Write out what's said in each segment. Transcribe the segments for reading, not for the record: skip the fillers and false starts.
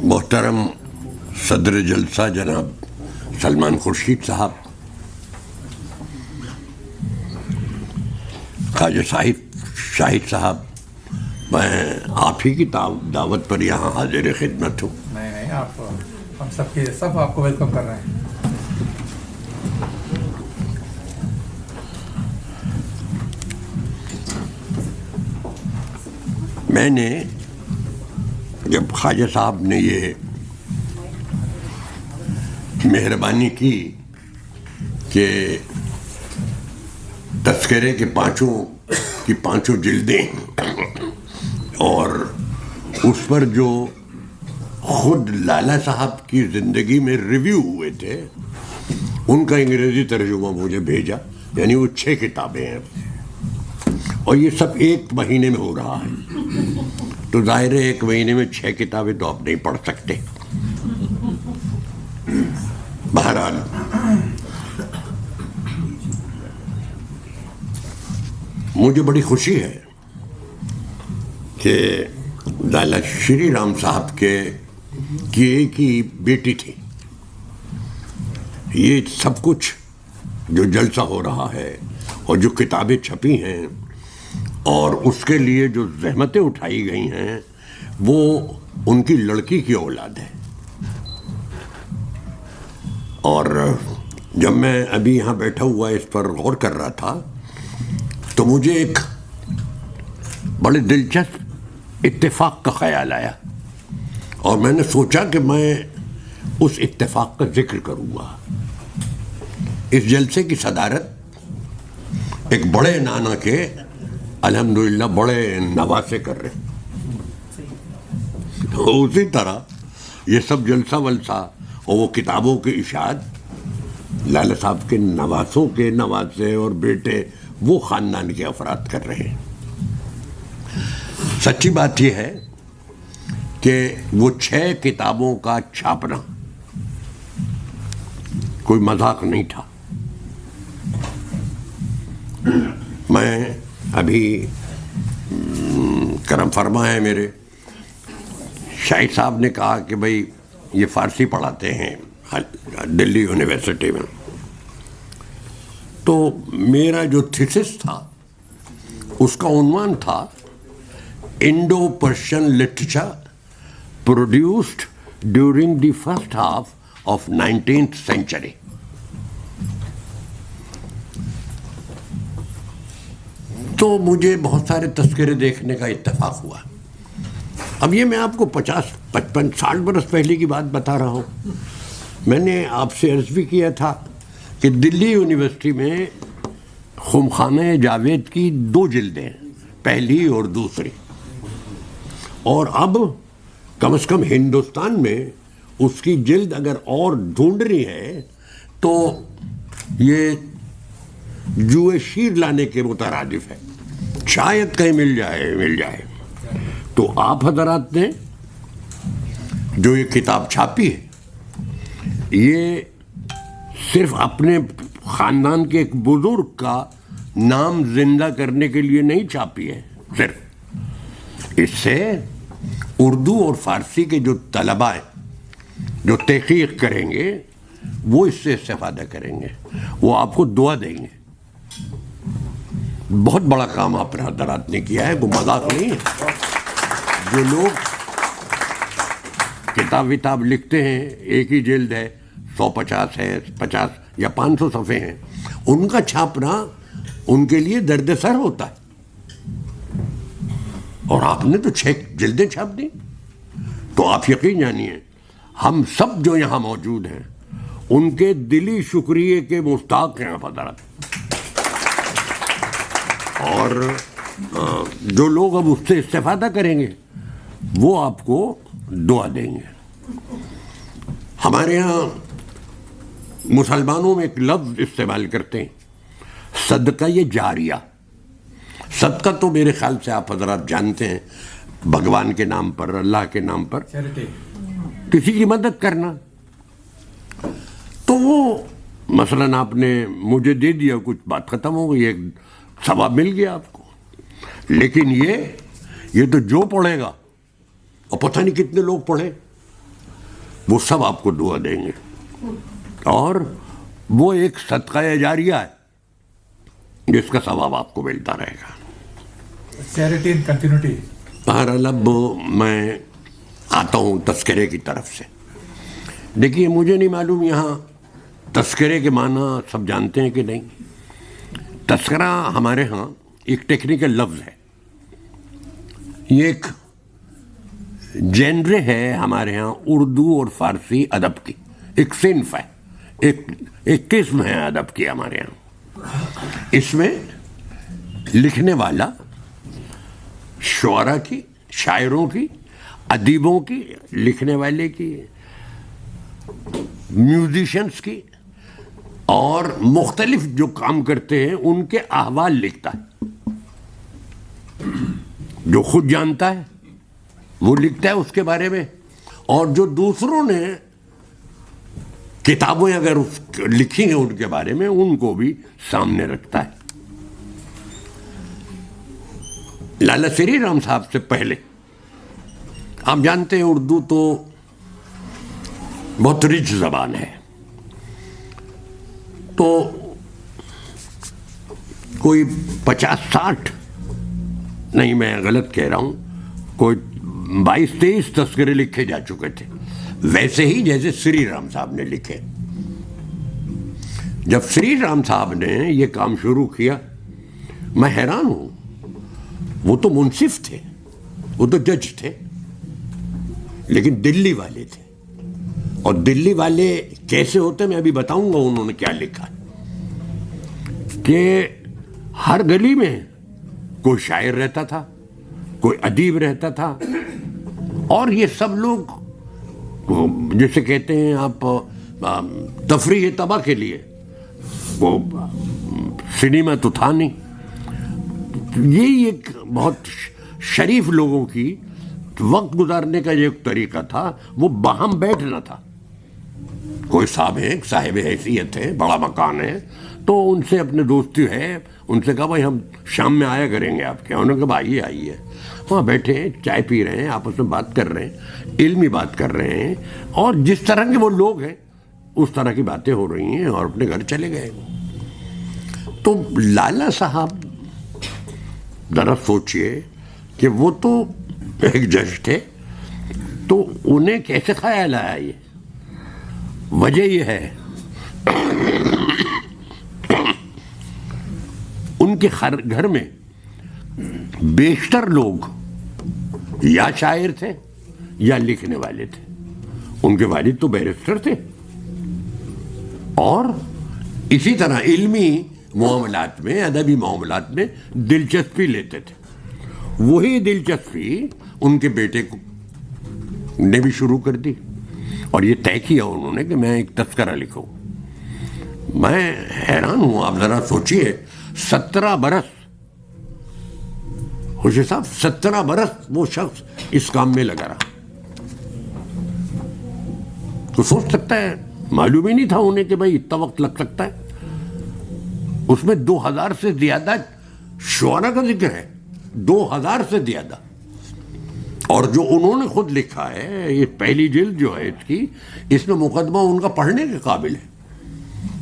محترم صدر جلسہ جناب سلمان خورشید صاحب، خواجہ شاہد صاحب، میں آپ ہی کی دعوت پر یہاں حاضر خدمت ہوں۔ نہیں آپ ہم سب آپ کو ویلکم کر رہے ہیں۔ میں نے جب خواجہ صاحب نے یہ مہربانی کی کہ تذکرے کے پانچوں جلدیں اور اس پر جو خود لالا صاحب کی زندگی میں ریویو ہوئے تھے ان کا انگریزی ترجمہ مجھے بھیجا، یعنی وہ 6 کتابیں ہیں اور یہ سب ایک مہینے میں ہو رہا ہے، تو ظاہر ہے ایک مہینے میں 6 کتابیں تو آپ نہیں پڑھ سکتے۔ بہرحال مجھے بڑی خوشی ہے کہ لالا شری رام صاحب کی ایک ہی بیٹی تھی۔ یہ سب کچھ جو جلسہ ہو رہا ہے اور جو کتابیں چھپی ہیں اور اس کے لیے جو زحمتیں اٹھائی گئی ہیں وہ ان کی لڑکی کی اولاد ہے۔ اور جب میں ابھی یہاں بیٹھا ہوا اس پر غور کر رہا تھا تو مجھے ایک بڑے دلچسپ اتفاق کا خیال آیا اور میں نے سوچا کہ میں اس اتفاق کا ذکر کروں گا۔ اس جلسے کی صدارت ایک بڑے نانا کے الحمدللہ بڑے نواسے کر رہے ہیں۔ اسی طرح یہ سب جلسہ ولسہ اور وہ کتابوں کی اشاعت لالا صاحب کے نواسوں کے نواسے اور بیٹے وہ خاندان کے افراد کر رہے ہیں۔ سچی بات یہ ہے کہ وہ 6 کتابوں کا چھاپنا کوئی مذاق نہیں تھا۔ میں ابھی کرم فرما ہے میرے شاہد صاحب نے کہا کہ بھائی یہ فارسی پڑھاتے ہیں دلی یونیورسٹی میں، تو میرا جو تھیسس تھا اس کا عنوان تھا Indo Persian literature produced during the first half of 19th century۔ تو مجھے بہت سارے تذکرے دیکھنے کا اتفاق ہوا۔ اب یہ میں آپ کو 50 55 60 برس پہلے کی بات بتا رہا ہوں۔ میں نے آپ سے عرض بھی کیا تھا کہ دلی یونیورسٹی میں خمخانہ جاوید کی 2 جلدیں، پہلی اور دوسری، اور اب کم از کم ہندوستان میں اس کی جلد اگر اور ڈھونڈنی ہے تو یہ جوئے شیر لانے کے مترادف ہے، شاید کہیں مل جائے۔ تو آپ حضرات نے جو یہ کتاب چھاپی ہے یہ صرف اپنے خاندان کے ایک بزرگ کا نام زندہ کرنے کے لیے نہیں چھاپی ہے، صرف اس سے اردو اور فارسی کے جو طلباء ہیں جو تحقیق کریں گے وہ اس سے استفادہ کریں گے، وہ آپ کو دعا دیں گے۔ بہت بڑا کام آپ حضرات نے کیا ہے، وہ مذاق نہیں ہے۔ جو لوگ کتاب لکھتے ہیں، ایک ہی جلد ہے، 150 ہے، 50 یا 500 صفحے ہیں، ان کا چھاپنا ان کے لیے درد سر ہوتا ہے، اور آپ نے تو 6 جلدیں چھاپ دی۔ تو آپ یقین جانیے ہم سب جو یہاں موجود ہیں ان کے دلی شکریہ کے مستحق ہیں آپ حضرات، اور جو لوگ اب اس سے استفادہ کریں گے وہ آپ کو دعا دیں گے۔ ہمارے ہاں مسلمانوں میں ایک لفظ استعمال کرتے ہیں، صدقہ جاریہ۔ صدقہ تو میرے خیال سے آپ حضرات جانتے ہیں، بھگوان کے نام پر، اللہ کے نام پر کسی کی مدد کرنا۔ تو وہ مثلاً آپ نے مجھے دے دیا، کچھ بات ختم ہو گئی، ایک ثواب مل گیا آپ کو۔ لیکن یہ تو جو پڑھے گا، اور پتہ نہیں کتنے لوگ پڑھے، وہ سب آپ کو دعا دیں گے، اور وہ ایک صدقہ جاریہ ہے جس کا ثواب آپ کو ملتا رہے گا۔ چیریٹی ان کنٹینیوٹی۔ بہرحال اب میں آتا ہوں تذکرے کی طرف سے۔ دیکھیے مجھے نہیں معلوم یہاں تذکرے کے معنی سب جانتے ہیں کہ نہیں۔ تذکرہ ہمارے ہاں ایک ٹیکنیکل لفظ ہے، یہ ایک جینرے ہے ہمارے ہاں اردو اور فارسی ادب کی، ایک صنف ہے، ایک قسم ہے ادب کی ہمارے ہاں۔ اس میں لکھنے والا شعراء کی، شاعروں کی، ادیبوں کی، لکھنے والے کی، میوزیشنز کی، اور مختلف جو کام کرتے ہیں ان کے احوال لکھتا ہے۔ جو خود جانتا ہے وہ لکھتا ہے اس کے بارے میں، اور جو دوسروں نے کتابیں اگر لکھی ہیں ان کے بارے میں ان کو بھی سامنے رکھتا ہے۔ لالا سری رام صاحب سے پہلے آپ جانتے ہیں اردو تو بہت رچ زبان ہے، تو کوئی 50-60 نہیں، میں غلط کہہ رہا ہوں، کوئی 22-23 تذکرے لکھے جا چکے تھے، ویسے ہی جیسے سری رام صاحب نے لکھے۔ جب سری رام صاحب نے یہ کام شروع کیا میں حیران ہوں، وہ تو منصف تھے، وہ تو جج تھے، لیکن دلی والے تھے، اور دلی والے کیسے ہوتے میں ابھی بتاؤں گا انہوں نے کیا لکھا، کہ ہر گلی میں کوئی شاعر رہتا تھا، کوئی ادیب رہتا تھا، اور یہ سب لوگ جسے کہتے ہیں آپ تفریح طبع کے لیے، وہ سنیما تو تھا نہیں، یہی ایک بہت شریف لوگوں کی وقت گزارنے کا جو ایک طریقہ تھا وہ باہم بیٹھنا تھا۔ کوئی صاحب حیثیت ہے، بڑا مکان ہے، تو ان سے اپنے دوستی ہے، ان سے کہا بھائی ہم شام میں آیا کریں گے آپ کے، انہوں نے کہا آئیے، وہاں بیٹھے ہیں، چائے پی رہے ہیں، آپس میں بات کر رہے ہیں، علمی بات کر رہے ہیں، اور جس طرح کے وہ لوگ ہیں اس طرح کی باتیں ہو رہی ہیں، اور اپنے گھر چلے گئے۔ تو لالا صاحب ذرا سوچئے کہ وہ تو ایک جج تھے، تو انہیں کیسے خیال آیا؟ یہ وجہ یہ ہے ان کے گھر میں بیشتر لوگ یا شاعر تھے یا لکھنے والے تھے۔ ان کے والد تو بیرسٹر تھے، اور اسی طرح علمی معاملات میں، ادبی معاملات میں دلچسپی لیتے تھے۔ وہی دلچسپی ان کے بیٹے نے بھی شروع کر دی، اور یہ طے کیا انہوں نے کہ میں ایک تذکرہ لکھوں۔ میں حیران ہوں، آپ ذرا سوچئے 17 برس، خوشی صاحب 17 برس وہ شخص اس کام میں لگا رہا۔ تو سوچ سکتا ہے، معلوم ہی نہیں تھا انہیں کہ بھائی اتنا وقت لگ سکتا ہے۔ اس میں 2000 سے زیادہ شعراء کا ذکر ہے، 2000 سے زیادہ، اور جو انہوں نے خود لکھا ہے، یہ پہلی جلد جو ہے اس کی، اس میں مقدمہ ان کا پڑھنے کے قابل ہے،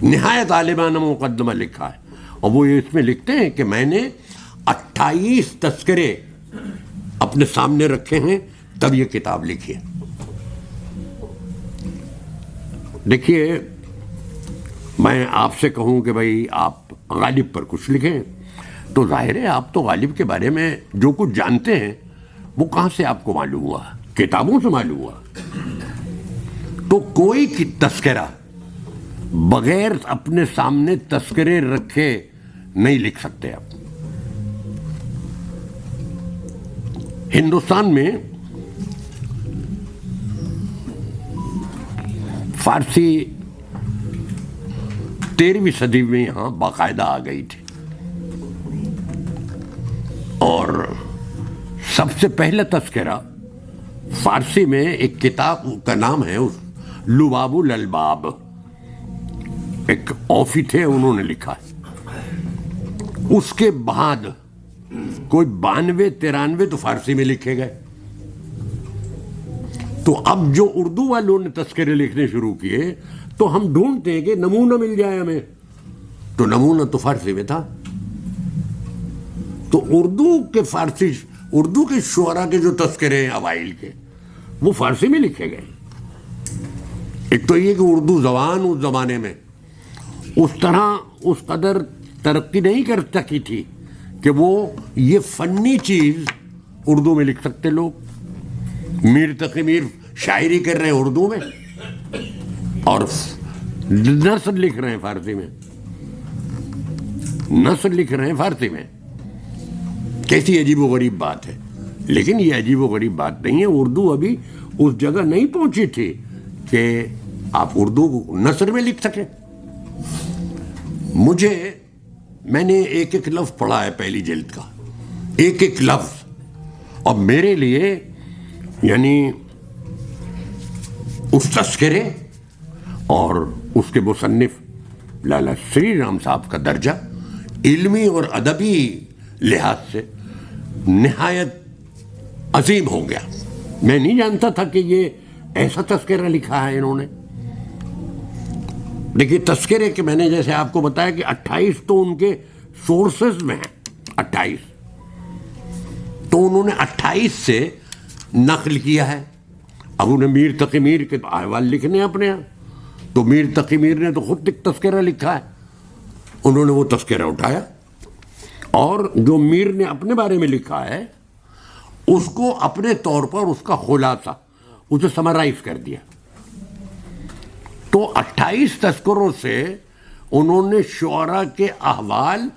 نہایت عالمانہ مقدمہ لکھا ہے، اور وہ اس میں لکھتے ہیں کہ میں نے 28 تذکرے اپنے سامنے رکھے ہیں تب یہ کتاب لکھی ہے۔ دیکھیے میں آپ سے کہوں کہ بھائی آپ غالب پر کچھ لکھیں، تو ظاہر ہے آپ تو غالب کے بارے میں جو کچھ جانتے ہیں وہ کہاں سے آپ کو معلوم ہوا؟ کتابوں سے معلوم ہوا۔ تو کوئی تذکرہ بغیر اپنے سامنے تذکرے رکھے نہیں لکھ سکتے آپ۔ ہندوستان میں فارسی 13ویں صدی میں یہاں باقاعدہ آ گئی تھی، اور سب سے پہلا تذکرہ فارسی میں ایک کتاب کا نام ہے لباب الالباب، ایک اوفی تھے انہوں نے لکھا ہے۔ اس کے بعد کوئی 92-93 تو فارسی میں لکھے گئے، تو اب جو اردو والوں نے تذکرے لکھنے شروع کیے تو ہم ڈھونڈتے ہیں کہ نمونہ مل جائے ہمیں، تو نمونہ تو فارسی میں تھا. تو اردو کے شعراء کے جو تذکرے ہیں اوائل کے، وہ فارسی میں لکھے گئے. ایک تو یہ کہ اردو زبان اس زمانے میں اس قدر ترقی نہیں کر سکی تھی کہ وہ یہ فنی چیز اردو میں لکھ سکتے لوگ. میر تقی میر شاعری کر رہے ہیں اردو میں اور نثر لکھ رہے ہیں فارسی میں. نثر لکھ رہے ہیں فارسی میں. کیسی عجیب و غریب بات ہے. لیکن یہ عجیب و غریب بات نہیں ہے. اردو ابھی اس جگہ نہیں پہنچی تھی کہ آپ اردو نثر میں لکھ سکیں. میں نے ایک ایک لفظ پڑھا ہے پہلی جلد کا، ایک ایک لفظ، اور میرے لیے یعنی اس تذکرے اور اس کے مصنف لالا شری رام صاحب کا درجہ علمی اور ادبی لحاظ سے نہایت عظیم ہو گیا. میں نہیں جانتا تھا کہ یہ ایسا تذکرہ لکھا ہے انہوں نے. دیکھیے تذکرے کے میں نے جیسے آپ کو بتایا کہ 28 تو ان کے سورسز میں ہیں. 28 تو انہوں نے 28 سے نقل کیا ہے. اب انہیں میر تقی میر کے احوال لکھنے ہیں اپنے یہاں، تو میر تقی میر نے تو خود ایک تذکرہ لکھا ہے. انہوں نے وہ تذکرہ اٹھایا اور جو میر نے اپنے بارے میں لکھا ہے اس کو اپنے طور پر اس کا خلاصہ اسے سمرائز کر دیا. تو 28 تذکروں سے انہوں نے شعراء کے احوال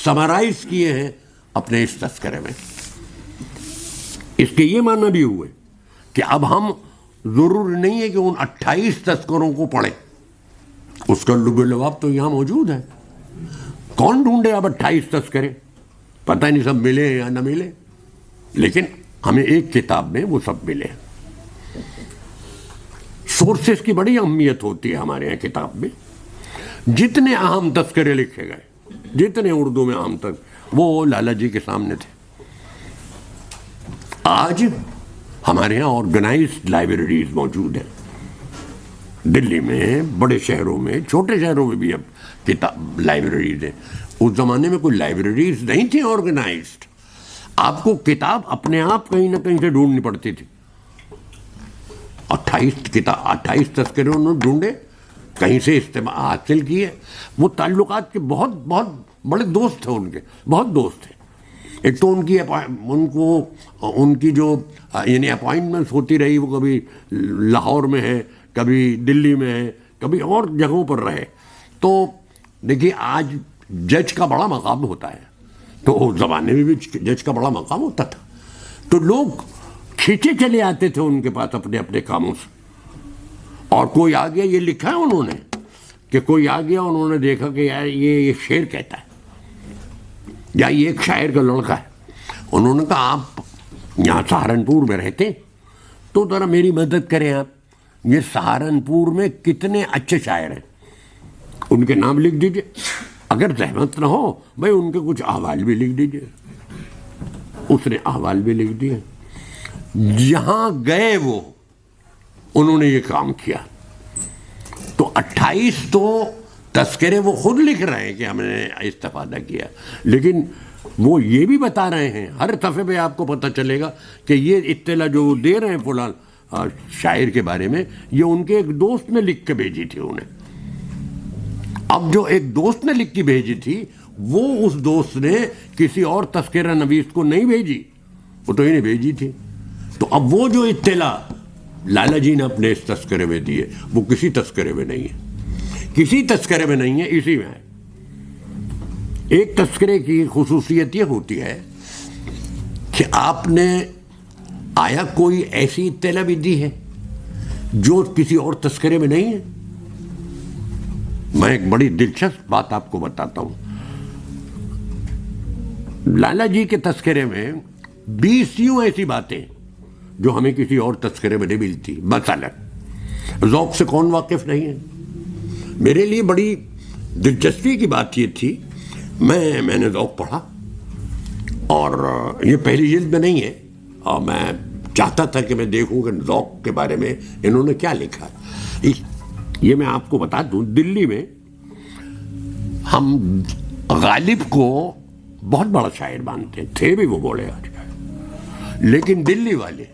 سمرائز کیے ہیں اپنے اس تذکرے میں. اس کے یہ معنی بھی ہوئے کہ اب ہم ضرور نہیں ہے کہ ان 28 تذکروں کو پڑھیں. اس کا لب و لباب تو یہاں موجود ہے. کون ڈھونڈے اب 28 تذکرے؟ پتہ نہیں سب ملے یا نہ ملے، لیکن ہمیں ایک کتاب میں وہ سب ملے. سورسز کی بڑی اہمیت ہوتی ہے ہمارے یہاں کتاب میں. جتنے اہم تذکرے لکھے گئے، جتنے اردو میں اہم تک، وہ لالا جی کے سامنے تھے. آج ہمارے یہاں آرگنائزڈ لائبریریز موجود ہیں، دلی میں، بڑے شہروں میں، چھوٹے شہروں میں بھی اب کتاب لائبریریز ہیں. اس زمانے میں کوئی لائبریریز نہیں تھی آرگنائزڈ. آپ کو کتاب اپنے آپ کہیں نہ کہیں سے ڈھونڈنی پڑتی تھی. 28 تذکرے انہوں نے ڈھونڈے، کہیں سے استعمال حاصل کیے. وہ تعلقات کے بہت بہت بڑے دوست تھے، ان کے بہت دوست تھے. ایک تو ان کی جو یعنی اپوائنٹمنٹس ہوتی رہی، وہ کبھی لاہور میں ہے، کبھی دلی میں ہے، کبھی اور جگہوں پر رہے. تو دیکھیے آج جج کا بڑا مقام ہوتا ہے، تو اس زمانے میں بھی جج کا بڑا مقام ہوتا تھا. تو لوگ کھینچے چلے آتے تھے ان کے پاس اپنے اپنے کاموں سے. اور کوئی آ گیا، یہ لکھا ہے انہوں نے کہ کوئی آ گیا، انہوں نے دیکھا کہ یار یہ شعر کہتا ہے یا یہ ایک شاعر کا لڑکا ہے. انہوں نے کہا آپ یہاں سہارنپور میں رہتے تو ذرا میری مدد کریں آپ. یہ سہارنپور میں کتنے اچھے شاعر ہیں، ان کے نام لکھ دیجئے. اگر زحمت نہ ہو بھائی ان کے کچھ احوال بھی لکھ دیجئے. اس نے احوال بھی لکھ دیے. جہاں گئے وہ انہوں نے یہ کام کیا. تو 28 تو تذکرے وہ خود لکھ رہے ہیں کہ ہم نے استفادہ کیا، لیکن وہ یہ بھی بتا رہے ہیں، ہر صفحے پہ آپ کو پتہ چلے گا کہ یہ اطلاع جو دے رہے ہیں فلاں شاعر کے بارے میں، یہ ان کے ایک دوست نے لکھ کے بھیجی تھی انہیں. اب جو ایک دوست نے لکھ کے بھیجی تھی، وہ اس دوست نے کسی اور تذکرہ نویس کو نہیں بھیجی، وہ تو انہیں بھیجی تھی. تو اب وہ جو اطلاع لالا جی نے اپنے اس تذکرے میں دی ہے، وہ کسی تذکرے میں نہیں ہے، کسی تذکرے میں نہیں ہے، اسی میں ہے. ایک تذکرے کی خصوصیت یہ ہوتی ہے کہ آپ نے آیا کوئی ایسی اطلاع بھی دی ہے جو کسی اور تذکرے میں نہیں ہے. میں ایک بڑی دلچسپ بات آپ کو بتاتا ہوں. لالا جی کے تذکرے میں 20 ایسی باتیں جو ہمیں کسی اور تذکرے میں نہیں ملتی. مثلا ذوق سے کون واقف نہیں ہے؟ میرے لیے بڑی دلچسپی کی بات یہ تھی، میں نے ذوق پڑھا، اور یہ پہلی جلد میں نہیں ہے، اور میں چاہتا تھا کہ میں دیکھوں کہ ذوق کے بارے میں انہوں نے کیا لکھا. یہ میں آپ کو بتا دوں, دلی میں ہم غالب کو بہت بڑا شاعر مانتے ہیں, تھے بھی وہ بڑے شاعر, لیکن دلی والے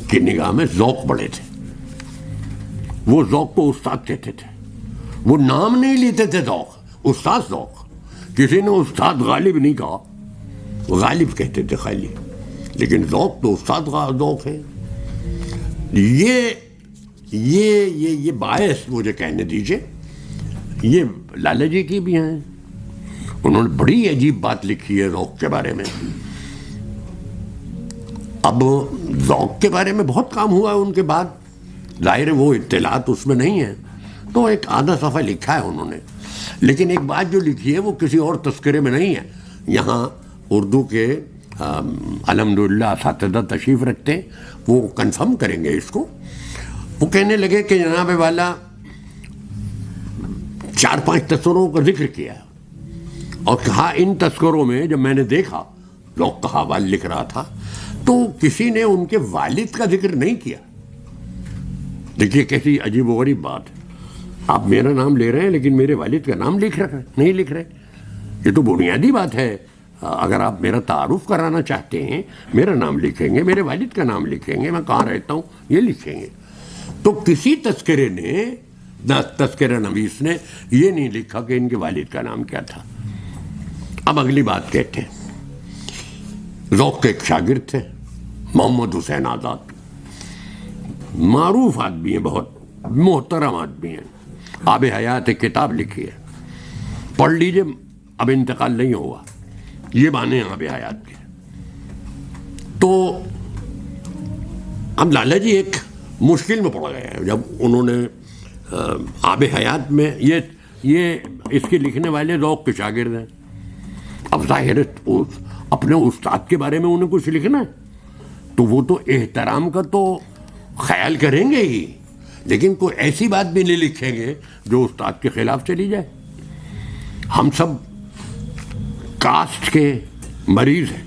کی نگاہ میں ذوق بڑے تھے. وہ ذوق کو استاد کہتے تھے, وہ نام نہیں لیتے تھے ذوق, استاد ذوق. کسی نے استاد غالب نہیں کہا, غالب کہتے تھے خالی, لیکن ذوق تو استاد کا ذوق ہے. یہ باعث مجھے کہنے دیجئے, یہ لالہ جی کی بھی ہیں, انہوں نے بڑی عجیب بات لکھی ہے ذوق کے بارے میں. اب ذوق کے بارے میں بہت کام ہوا ہے ان کے بعد, ظاہر ہے وہ اطلاعات اس میں نہیں ہیں, تو ایک آدھا صفحہ لکھا ہے انہوں نے. لیکن ایک بات جو لکھی ہے وہ کسی اور تذکرے میں نہیں ہے. یہاں اردو کے الحمدللہ اساتذہ تشریف رکھتے ہیں, وہ کنفرم کریں گے اس کو. وہ کہنے لگے کہ جناب والا 4-5 تذکروں کا ذکر کیا اور کہا ان تذکروں میں جب میں نے دیکھا, ذوق کا حوال لکھ رہا تھا, تو کسی نے ان کے والد کا ذکر نہیں کیا. دیکھیے کیسی عجیب و غریب بات ہے, آپ میرا نام لے رہے ہیں لیکن میرے والد کا نام نہیں لکھ رہے. یہ تو بنیادی بات ہے. اگر آپ میرا تعارف کرانا چاہتے ہیں, میرا نام لکھیں گے, میرے والد کا نام لکھیں گے, میں کہاں رہتا ہوں یہ لکھیں گے. تو کسی تذکرے نے, تذکرہ نویس نے یہ نہیں لکھا کہ ان کے والد کا نام کیا تھا. اب اگلی بات کہتے ہیں, ذوق کے ایک شاگرد تھے محمد حسین آزاد, معروف آدمی ہیں, بہت محترم آدمی ہیں. آب حیات ایک کتاب لکھی ہے, پڑھ لیجئے, اب انتقال نہیں ہوا, یہ معنی ہیں آب حیات کے. تو اب لالا جی ایک مشکل میں پڑ گئے ہیں جب انہوں نے آب حیات میں, یہ اس کے لکھنے والے ذوق کے شاگرد ہیں. اب ظاہر اپنے استاد کے بارے میں انہیں کچھ لکھنا ہے, تو وہ تو احترام کا تو خیال کریں گے ہی, لیکن کوئی ایسی بات بھی نہیں لکھیں گے جو استاد کے خلاف چلی جائے. ہم سب کاسٹ کے مریض ہیں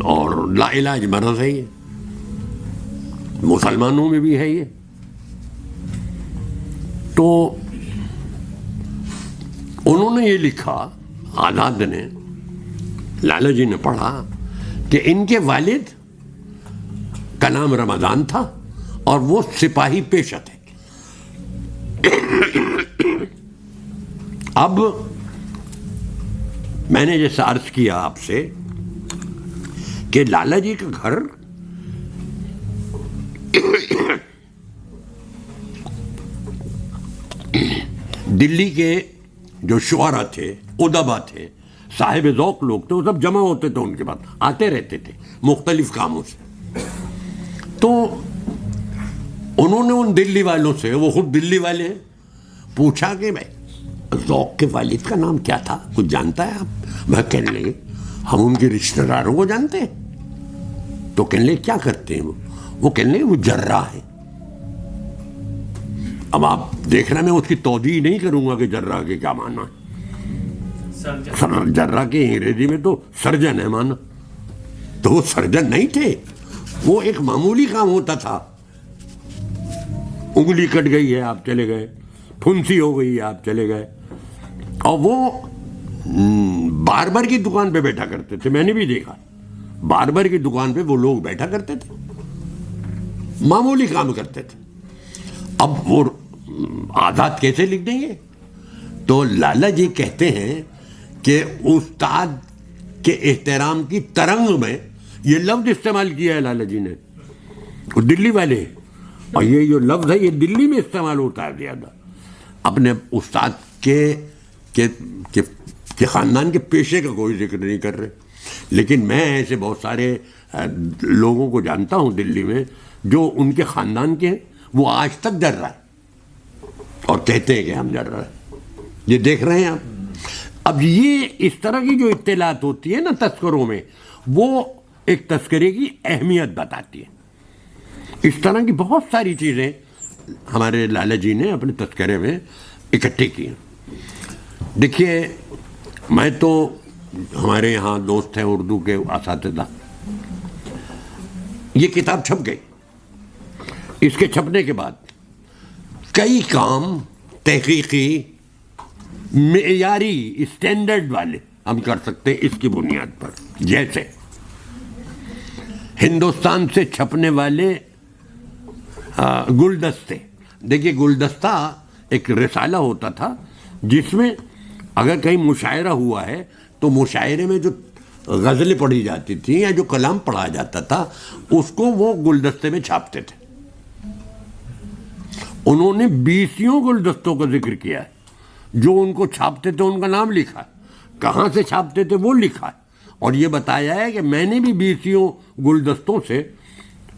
اور لا علاج مرض ہے یہ, مسلمانوں میں بھی ہے یہ. تو انہوں نے یہ لکھا, آزاد نے, لالا جی نے پڑھا کہ ان کے والد کا نام رمضان تھا اور وہ سپاہی پیشہ تھے. اب میں نے جیسا عرض کیا آپ سے کہ لالا جی کا گھر دلی کے جو شعراء تھے, ادبا تھے, صاحب ذوق لوگ تھے, وہ سب جمع ہوتے تھے ان کے بعد, آتے رہتے تھے مختلف کاموں سے. تو انہوں نے ان دلی والوں سے, وہ خود دلی والے ہیں, پوچھا کہ بھائی ذوق کے والد کا نام کیا تھا, کچھ جانتا ہے آپ؟ میں کہنے لگے ہم ان کے رشتہ داروں کو جانتے ہیں. تو کہنے لگے کیا کرتے ہیں وہ کہنے لگے وہ جراح ہیں. اب آپ دیکھنا, میں اس کی توضیح نہیں کروں گا کہ جراح کے کیا معنی ہے. جراح کے انگریزی میں تو سرجن ہے مانا, تو وہ سرجن نہیں تھے, وہ ایک معمولی کام ہوتا تھا. انگلی کٹ گئی ہے آپ چلے گئے, پھنسی ہو گئی ہے آپ چلے گئے. اور وہ باربر کی دکان پہ بیٹھا کرتے تھے, میں نے بھی دیکھا باربر کی دکان پہ وہ لوگ بیٹھا کرتے تھے, معمولی کام کرتے تھے. اب وہ آزاد کیسے لکھ دیں گے؟ تو لالا جی کہتے ہیں کہ استاد کے احترام کی ترنگ میں یہ لفظ استعمال کیا ہے لالا جی نے, وہ دلی والے, اور یہ جو لفظ ہے یہ دلی میں استعمال ہوتا ہے زیادہ. اپنے استاد کے خاندان کے پیشے کا کوئی ذکر نہیں کر رہے, لیکن میں ایسے بہت سارے لوگوں کو جانتا ہوں دلی میں جو ان کے خاندان کے ہیں, وہ آج تک ڈر رہا ہے اور کہتے ہیں کہ ہم ڈر رہے ہیں. یہ دیکھ رہے ہیں آپ. اب یہ اس طرح کی جو اطلاعات ہوتی ہے نا تذکروں میں, وہ ایک تذکرے کی اہمیت بتاتی ہے. اس طرح کی بہت ساری چیزیں ہمارے لالا جی نے اپنے تذکرے میں اکٹھے کی ہیں. دیکھیے, میں تو, ہمارے یہاں دوست ہیں اردو کے اساتذہ, یہ کتاب چھپ گئی. اس کے چھپنے کے بعد کئی کام تحقیقی معیاری اسٹینڈرڈ والے ہم کر سکتے ہیں اس کی بنیاد پر. جیسے ہندوستان سے چھپنے والے گلدستے. دیکھیے گلدستہ ایک رسالہ ہوتا تھا جس میں اگر کہیں مشاعرہ ہوا ہے تو مشاعرے میں جو غزلیں پڑھی جاتی تھیں یا جو کلام پڑھا جاتا تھا اس کو وہ گلدستے میں چھاپتے تھے. انہوں نے 20 گلدستوں کا ذکر کیا ہے. جو ان کو چھاپتے تھے ان کا نام لکھا ہے, کہاں سے چھاپتے تھے وہ لکھا ہے, اور یہ بتایا ہے کہ میں نے بھی 20 گلدستوں سے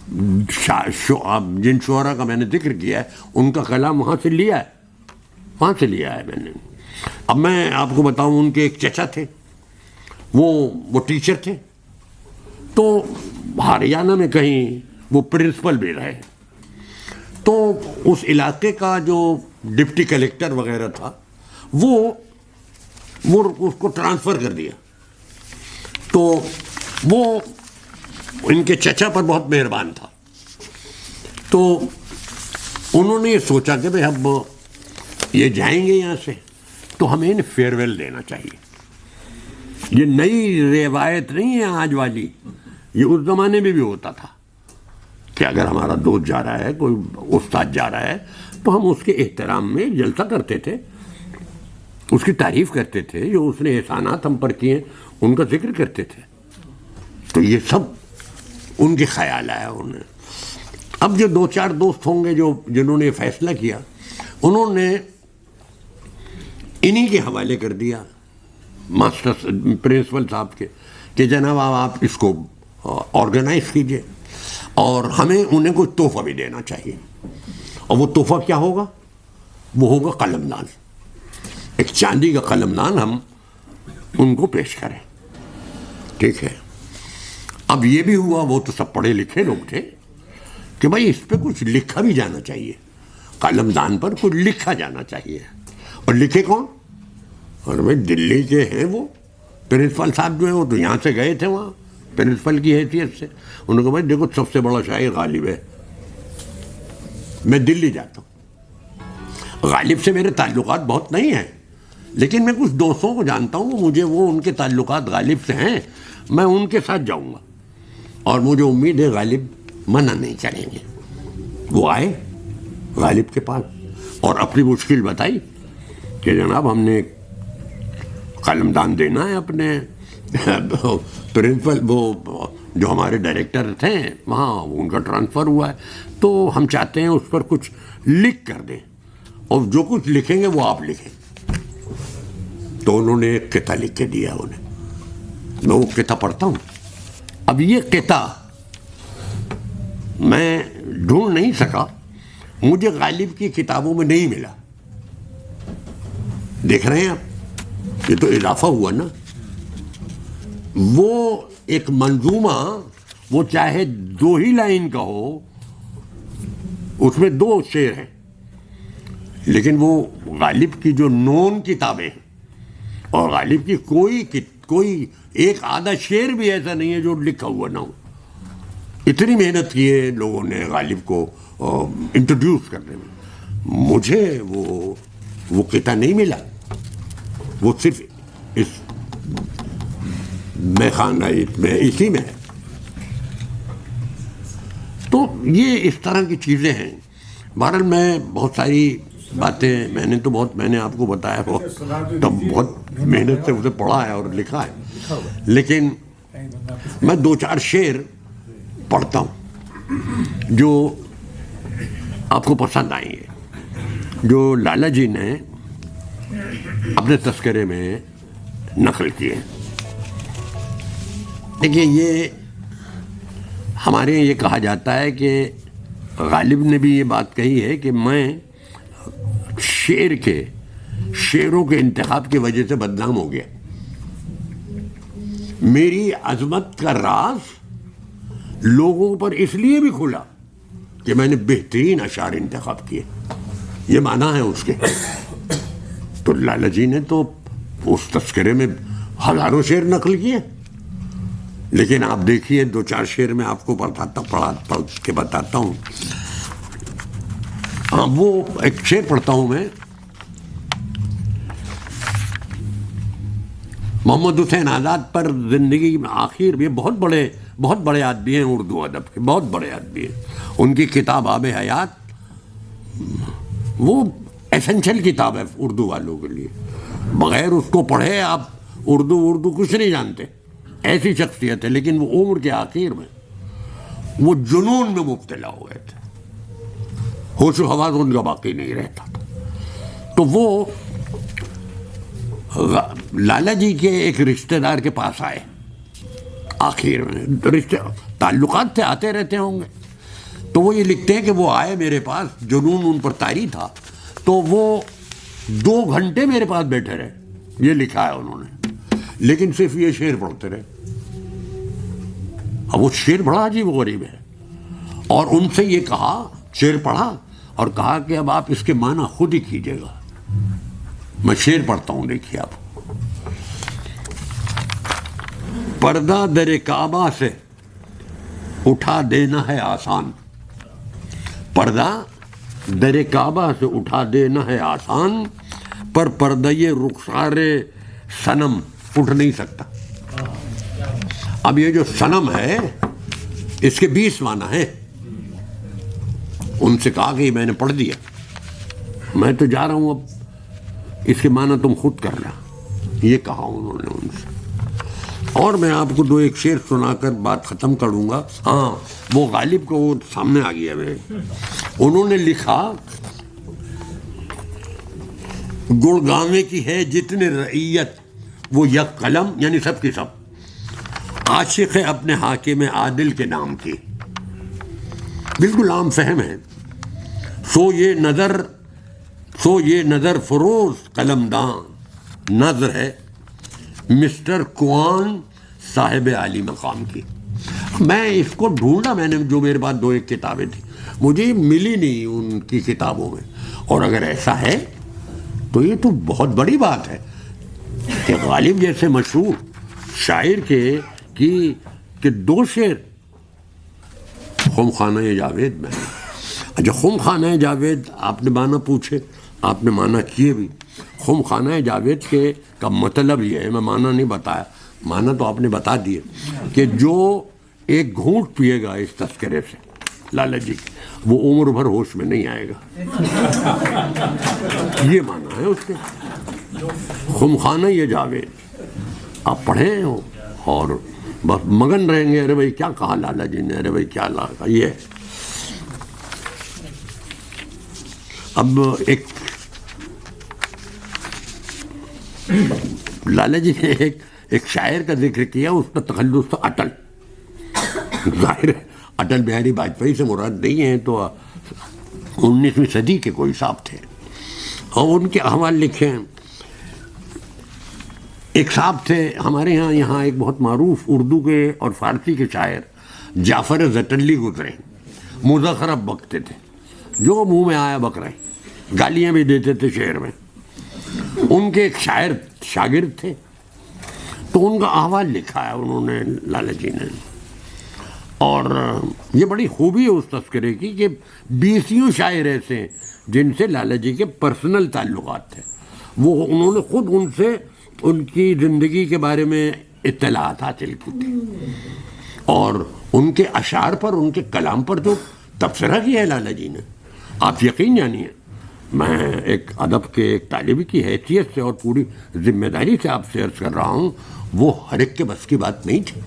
جن شعراء کا میں نے ذکر کیا ہے ان کا کلام وہاں سے لیا ہے میں نے. اب میں آپ کو بتاؤں, ان کے ایک چچا تھے, وہ ٹیچر تھے, تو ہریانہ میں کہیں وہ پرنسپل بھی رہے. تو اس علاقے کا جو ڈپٹی کلیکٹر وغیرہ تھا وہ اس کو ٹرانسفر کر دیا. تو وہ ان کے چچا پر بہت مہربان تھا, تو انہوں نے یہ سوچا کہ بھئی اب یہ جائیں گے یہاں سے تو ہمیں انہیں فیئر ویل دینا چاہیے. یہ نئی روایت نہیں ہے آج والی, یہ اس زمانے میں بھی ہوتا تھا کہ اگر ہمارا دوست جا رہا ہے, کوئی استاد جا رہا ہے, تو ہم اس کے احترام میں جلسہ کرتے تھے, اس کی تعریف کرتے تھے, جو اس نے احسانات ہم پر کیے ان کا ذکر کرتے تھے. تو یہ سب ان کے خیال آیا انہیں. اب جو 2-4 دوست ہوں گے جنہوں نے فیصلہ کیا, انہوں نے انہی کے حوالے کر دیا ماسٹر پرنسپل صاحب کے کہ جناب آپ اس کو آرگنائز کیجئے اور ہمیں انہیں کوئی تحفہ بھی دینا چاہیے. اور وہ تحفہ کیا ہوگا؟ وہ ہوگا قلم دان, ایک چاندی کا قلم دان ہم ان کو پیش کریں. ٹھیک ہے. اب یہ بھی ہوا, وہ تو سب پڑھے لکھے لوگ تھے, کہ بھائی اس پہ کچھ لکھا بھی جانا چاہیے, قلم دان پر کچھ لکھا جانا چاہیے. اور لکھے کون؟ اور بھائی دلی کے ہیں وہ پرنسپل صاحب جو ہیں, وہ تو یہاں سے گئے تھے وہاں پرنسپل کی حیثیت سے. انہوں نے کہا بھائی دیکھو سب سے بڑا شاعر غالب ہے, میں دلی جاتا ہوں. غالب سے میرے تعلقات بہت نہیں ہیں, لیکن میں کچھ دوستوں کو جانتا ہوں, مجھے وہ ان کے تعلقات غالب سے ہیں, میں ان کے ساتھ جاؤں گا, اور مجھے امید ہے غالب منع نہیں کریں گے. وہ آئے غالب کے پاس اور اپنی مشکل بتائی کہ جناب ہم نے قلم دان دینا ہے اپنے پرنسپل, وہ جو ہمارے ڈائریکٹر تھے وہاں, ان کا ٹرانسفر ہوا ہے, تو ہم چاہتے ہیں اس پر کچھ لکھ کر دیں, اور جو کچھ لکھیں گے وہ آپ لکھیں. تو انہوں نے ایک قطعہ لکھ کے دیا انہیں. میں وہ قطعہ پڑھتا ہوں. اب یہ قطعہ میں ڈھونڈ نہیں سکا, مجھے غالب کی کتابوں میں نہیں ملا. دیکھ رہے ہیں آپ, یہ تو اضافہ ہوا نا. وہ ایک منظومہ, وہ چاہے 2 ہی لائن کا ہو, اس میں 2 شعر ہیں, لیکن وہ غالب کی جو نون کتابیں ہیں, اور غالب کی کوئی ایک آدھا شعر بھی ایسا نہیں ہے جو لکھا ہوا نہ ہو. اتنی محنت کی ہے لوگوں نے غالب کو انٹروڈیوس کرنے میں. مجھے وہ قطعہ نہیں ملا, وہ صرف اس میں خانہ میں اسی میں ہے. تو یہ اس طرح کی چیزیں ہیں. بہرحال میں بہت ساری باتیں میں نے آپ کو بتایا ہو, تب بہت محنت سے اسے پڑھا ہے اور لکھا ہے, لیکن میں 2-4 شعر پڑھتا ہوں جو آپ کو پسند آئیں گے, جو لالا جی نے اپنے تذکرے میں نقل کیے. دیکھیے, یہ ہمارے یہ کہا جاتا ہے کہ غالب نے بھی یہ بات کہی ہے کہ میں شعروں کے انتخاب کی وجہ سے بدنام ہو گیا. میری عظمت کا راز لوگوں پر اس لیے بھی کھلا کہ میں نے بہترین اشعار انتخاب کیے. یہ معنی ہے اس کے. تو لالا جی نے تو اس تذکرے میں ہزاروں شعر نقل کیے, لیکن آپ دیکھیے 2-4 شعر میں آپ کو پڑھ کے بتاتا ہوں. ہاں وہ ایک شعر پڑھتا ہوں میں. محمد حسین آزاد پر زندگی میں آخر یہ بہت بڑے آدمی ہیں اردو ادب کے, بہت بڑے آدمی ہیں. ان کی کتاب آب حیات وہ ایسنشل کتاب ہے اردو والوں کے لیے. بغیر اس کو پڑھے آپ اردو کچھ نہیں جانتے. ایسی شخصیت ہے, لیکن وہ عمر کے آخر میں وہ جنون میں مبتلا ہو گئے تھے, ہوش و حواس ان کا باقی نہیں رہتا تھا. تو وہ لالا جی کے ایک رشتہ دار کے پاس آئے آخر میں. تعلقات تھے, آتے رہتے ہوں گے. تو وہ یہ لکھتے ہیں کہ وہ آئے میرے پاس, جنون ان پر طاری تھا, تو وہ 2 گھنٹے میرے پاس بیٹھے رہے. یہ لکھا ہے انہوں نے, لیکن صرف یہ شعر پڑھتے رہے. اب وہ شعر بڑا عجیب و غریب ہے. اور ان سے یہ کہا, شعر پڑھا اور کہا کہ اب آپ اس کے معنی خود ہی کیجیے گا. میں شعر پڑھتا ہوں, دیکھیے آپ. پردہ در کعبہ سے اٹھا دینا ہے آسان, پردہ در کعبہ سے اٹھا دینا ہے آسان, پر پردہ رخسار صنم اٹھ نہیں سکتا. اب یہ جو صنم ہے اس کے 20 معنی ہیں. ان سے کہا کہ میں نے پڑھ دیا, میں تو جا رہا ہوں, اب اس کے معنی تم خود کرنا. یہ کہا انہوں نے ان سے. اور میں آپ کو 2-1 شعر سنا کر بات ختم کروں گا. ہاں وہ غالب کو وہ سامنے آ گیا ہے. انہوں نے لکھا, گڑگاوے کی ہے جتنے رعیت وہ یک قلم, یعنی سب کی سب عاشق ہے اپنے حاکم عادل کے نام کی. بالکل عام فہم ہے. سو یہ نظر فروز قلمدان نظر ہے مسٹر کوان صاحب عالی مقام کی. میں اس کو ڈھونڈا, میں نے جو میرے پاس 2-1 کتابیں تھیں, مجھے ملی نہیں ان کی کتابوں میں. اور اگر ایسا ہے تو یہ تو بہت بڑی بات ہے کہ غالب جیسے مشہور شاعر کہ 2 شعر خم خانہ جاوید میں. اچھا, خم خانہ جاوید آپ نے معنی پوچھے, آپ نے معنی کیے بھی. خم خانہ جاوید کا مطلب یہ ہے, میں معنی نہیں بتایا, معنی تو آپ نے بتا دیے, کہ جو ایک گھونٹ پیے گا اس تذکرے سے لالا جی وہ عمر بھر ہوش میں نہیں آئے گا. یہ معنی ہے اس کے. خم خانہ یہ جاوید آپ پڑھیں اور بس مگن رہیں گے, ارے بھائی کیا کہا لالا جی نے, ارے بھائی کیا کہا. یہ ہے. اب لالا جی نے ایک شاعر کا ذکر کیا, اس کا تخلص تھا اٹل. ظاہر ہے اٹل بہاری واجپئی سے مراد نہیں ہے, تو 19ویں صدی کے کوئی صاحب تھے اور ان کے احوال لکھے ہیں. ایک صاحب تھے ہمارے یہاں ایک بہت معروف اردو کے اور فارسی کے شاعر جعفر زٹلی گزرے. مزخرف بکتے تھے, جو منہ میں آیا بک رہے, گالیاں بھی دیتے تھے شعر میں. ان کے ایک شاعر شاگرد تھے, تو ان کا احوال لکھا ہے انہوں نے, لالا جی نے. اور یہ بڑی خوبی ہے اس تذکرے کی کہ 20 شاعر ایسے ہیں جن سے لالا جی کے پرسنل تعلقات تھے. وہ انہوں نے خود ان سے ان کی زندگی کے بارے میں اطلاعات حاصل کی تھی, اور ان کے اشعار پر, ان کے کلام پر جو تبصرہ کیا ہے لالا جی نے, آپ یقین جانیے. میں ایک ادب کے ایک طالب کی حیثیت سے اور پوری ذمہ داری سے آپ سے عرض کر رہا ہوں, وہ ہر ایک کے بس کی بات نہیں تھی.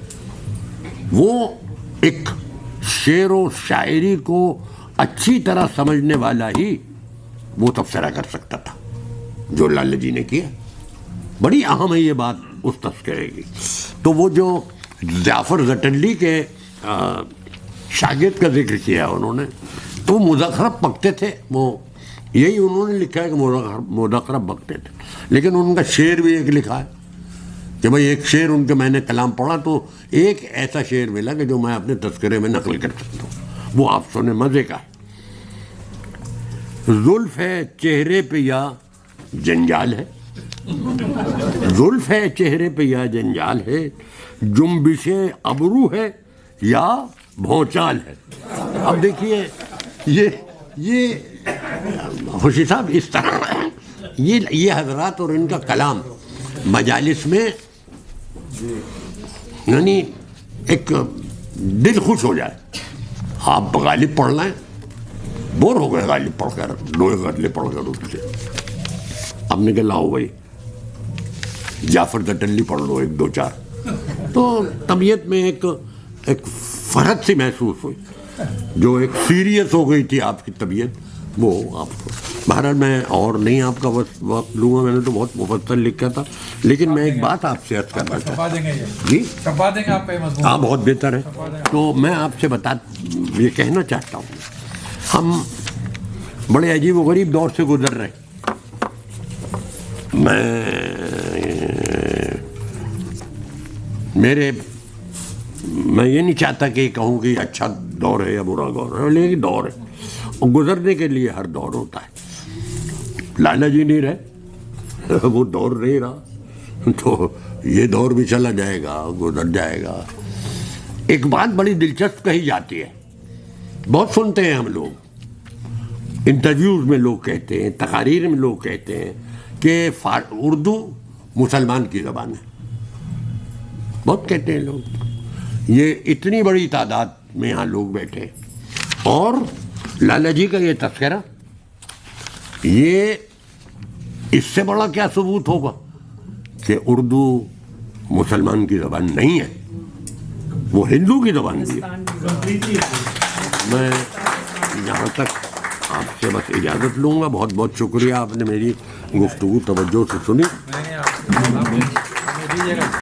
وہ ایک شعر و شاعری کو اچھی طرح سمجھنے والا ہی وہ تبصرہ کر سکتا تھا جو لالا جی نے کیا. بڑی اہم ہے یہ بات اس تذکرے کی. تو وہ جو جعفر زٹلی کے شاگرد کا ذکر کیا انہوں نے, تو وہ مزخرف بکتے تھے. وہ یہی انہوں نے لکھا ہے کہ مزخرف بکتے تھے. لیکن ان کا شعر بھی ایک لکھا ہے کہ بھائی ایک شعر ان کے میں نے کلام پڑھا تو ایک ایسا شعر ملا کہ جو میں اپنے تذکرے میں نقل کر سکتا ہوں. وہ آپ سنیں, مزے کا ہے. زلف ہے چہرے پہ یا جنجال ہے, زلف ہے چہرے پہ یا جنجال ہے, جنبش ابرو ہے یا بھونچال ہے. اب دیکھیے یہ خوشی صاحب اس طرح یہ حضرات اور ان کا کلام مجالس میں یعنی ایک دل خوش ہو جائے. آپ غالب پڑھ لیں, بور ہو گئے غالب پڑھ کر, دو غزلیں پڑھ کر اس سے, اب نے کہ لاؤ بھائی جعفر تٹلی پڑھ لو ایک دو چار. تو طبیعت میں ایک فرحت سی محسوس ہوئی, جو ایک سیریس ہو گئی تھی آپ کی طبیعت, وہ آپ کو. بہرحال میں اور نہیں آپ کا وقت لوں گا, میں نے تو بہت مفصل لکھا تھا, لیکن میں ایک بات آپ سے عرض کرنا چاہتا ہوں. جی چھپا دیں گے آپ کا یہ مضمون. ہاں بہت بہتر ہے. تو میں آپ سے یہ کہنا چاہتا ہوں, ہم بڑے عجیب و غریب دور سے گزر رہے ہیں. میں یہ نہیں چاہتا کہ کہوں کہ اچھا دور ہے یا برا دور ہے, لیکن دور ہے اور گزرنے کے لیے ہر دور ہوتا ہے. لالا جی نہیں رہے, وہ دور نہیں رہا, تو یہ دور بھی چلا جائے گا, گزر جائے گا. ایک بات بڑی دلچسپ کہی جاتی ہے, بہت سنتے ہیں ہم لوگ, انٹرویوز میں لوگ کہتے ہیں, تقاریر میں لوگ کہتے ہیں کہ اردو مسلمان کی زبان ہے. بہت کہتے ہیں لوگ. یہ اتنی بڑی تعداد میں یہاں لوگ بیٹھے, اور لالا جی کا یہ تذکرہ, یہ اس سے بڑا کیا ثبوت ہوگا کہ اردو مسلمان کی زبان نہیں ہے, وہ ہندو کی زبان بھی ہے. میں یہاں تک آپ سے بس اجازت لوں گا. بہت بہت شکریہ, آپ نے میری گفتگو توجہ سے سنی.